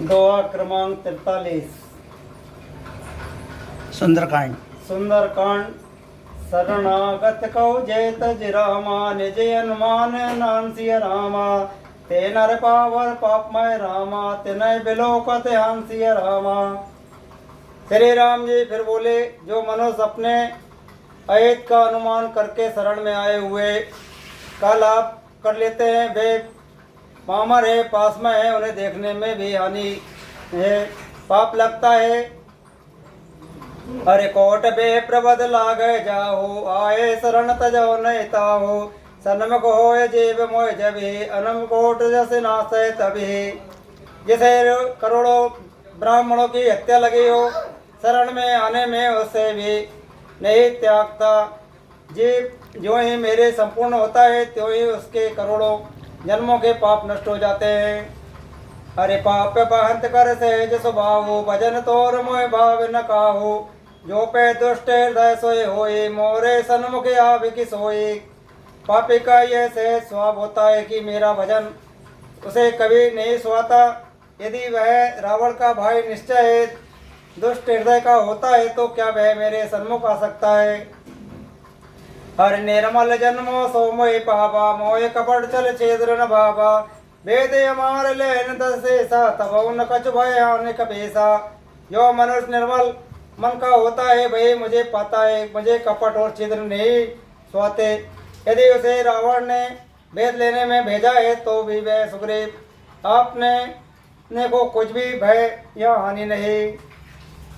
दोहा क्रमांक 43। सुंदरकांड। सुंदरकांड। शरणागत कौ जय तज रामा, निज हनुमान नानसिय रामा। ते नर पावर पापमय रामा, तिनय बिलोकत हंसिय रामा। श्री राम जी फिर बोले, जो मनुष्य अपने अहित का अनुमान करके शरण में आए हुए का लाभ कर लेते हैं, वे पामर है, पास में है, उन्हें देखने में भी हानि है, पाप लगता है। अरे कोट बे प्रबद लागे जाहो, आए शरण तजो नहीं ताहो। सन्मुख होय जीव मोय जभी, अनम कोट जस नासै तभी। जिसे करोड़ों ब्राह्मणों की हत्या लगी हो, शरण में आने में उसे भी नहीं त्यागता। जीव जो ही मेरे संपूर्ण होता है, त्यों ही उसके करोड़ों जन्मों के पाप नष्ट हो जाते हैं। अरे पाप बहंत कर सहज स्वभाव, भजन तोर मोह भाव न काहू। जो पे दुष्ट हृदय सोए होए, मोरे सन्मुख आव की सोए। पापी का यह सहज स्वभाव होता है कि मेरा भजन उसे कभी नहीं सुहाता। यदि वह रावण का भाई निश्चय दुष्ट हृदय का होता है, तो क्या वह मेरे सन्मुख आ सकता है। हर निर्मल जन्मो सो मोहि पावा, मोय कपट चल छेद्र न भावा। वेद हमार लेन दशेसा, तब न कछु भय हानि कबीसा। जो मनुष्य निर्मल मन का होता है, वही मुझे पाता है, मुझे कपट और छिद्र नहीं सुहाते। यदि उसे रावण ने वेद लेने में भेजा है, तो भी वह सुग्रीव आपने को कुछ भी भय या हानि नहीं।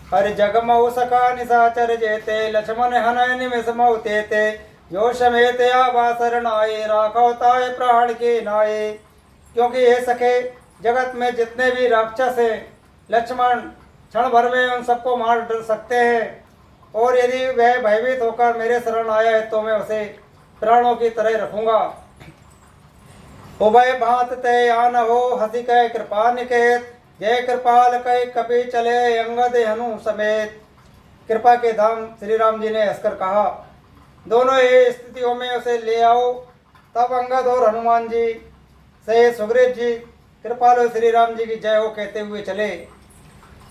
हर जग मऊ सका निशाचर जेते, लक्ष्मण हनय निमिष मऊ तेते। जो समेत आवा शरण आए, राखो ताय प्राण के नाये। क्योंकि ये सखे जगत में जितने भी राक्षस हैं, लक्ष्मण क्षण भर में उन सबको मार डर सकते हैं। और यदि वह भयभीत होकर मेरे शरण आया है, तो मैं उसे प्राणों की तरह रखूंगा। उभय भांत तय आन हो, हसी कह कृपा निकेत। जय कृपाल कह कपि चले, अंगद हनु समेत। कृपा के धाम श्री राम जी ने हंसकर कहा। दोनों ही स्थितियों में उसे ले आओ। तब अंगद और हनुमान जी से सुग्रीव जी कृपालु श्री राम जी की जय हो कहते हुए चले।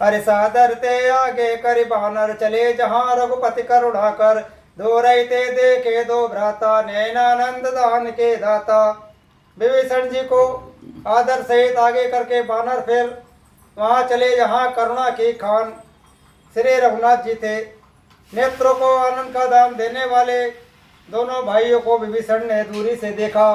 अरे सादर ते आगे कर बानर चले, जहाँ रघुपति करुणा कर। दो रहते देखे दो भ्राता, नैनानंद दान के दाता। विभीषण जी को आदर सहित आगे करके बानर फिर वहाँ चले जहाँ करुणा की खान श्री रघुनाथ जी थे। नेत्रों को आनंद का दान देने वाले दोनों भाइयों को विभीषण ने दूरी से देखा।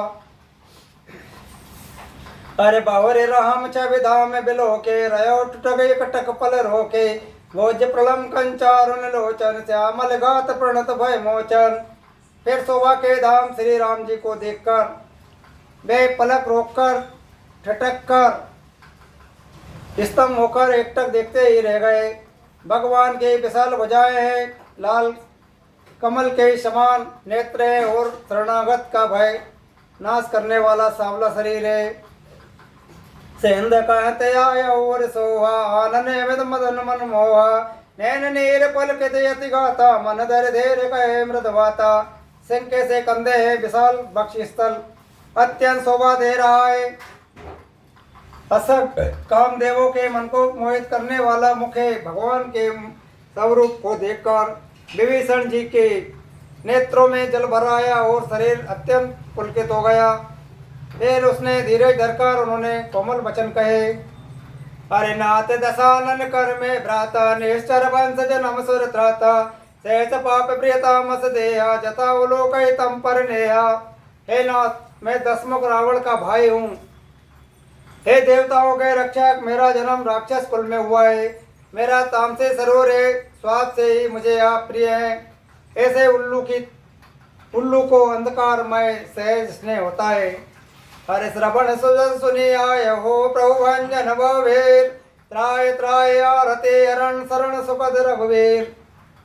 अरे बावरे राम छविधाम बिलो के, रयो टुटक कटक पल रोके। भोज प्रलम कंचारुन लोचन, श्यामल गात प्रणत भय मोचन। फिर शोभा के धाम श्री राम जी को देखकर वे पलक रोककर ठटक कर स्तंभ होकर एकटक देखते ही रह गए। भगवान के विशाल भुजाएं हैं, लाल कमल के समान नेत्र है, और शरणागत का भय नाश करने वाला सांवला शरीर है। सेंध कहते आया और सोहा, आनन विद मदन मन मोहा। नैन नीर पलकित यति गाता, मन धर धीर कहे मृदवाता। सिंह से कंधे है, विशाल बक्षस्थल अत्यंत शोभा दे रहा है। असक कामदेवों के मन को मोहित करने वाला मुख है। भगवान के स्वरूप को देखकर विभीषण जी के नेत्रों में जल भर आया और शरीर अत्यंत पुलकित हो गया। फिर उसने धीरज धरकर उन्होंने कोमल वचन कहे। अरे नाथ दशानन कर में भ्राता, निश्चर वंश जन्म सुर त्राता। शेष पाप प्रियता मस देहा, जता उलोक तम पर नेहा। हे नाथ, मैं दशमुख रावण का भाई हूँ। हे देवताओं के रक्षक, मेरा जन्म राक्षस कुल में हुआ है। मेरा तामसे सरोवर है, स्वाद से ही मुझे आप प्रिय हैं। ऐसे उल्लू को अंधकारमय सहज स्नेह होता है। हरे श्रवण सुजन सुनी आय हो, प्रभु भंजन भवेर। त्राय त्राय आरते अरण, शरण सुखद रघुवीर।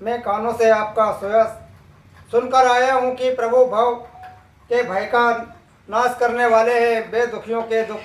मैं कानों से आपका सुयस सुनकर आया हूँ कि प्रभु भव के भय का नाश करने वाले हैं। वे दुखियों के दुख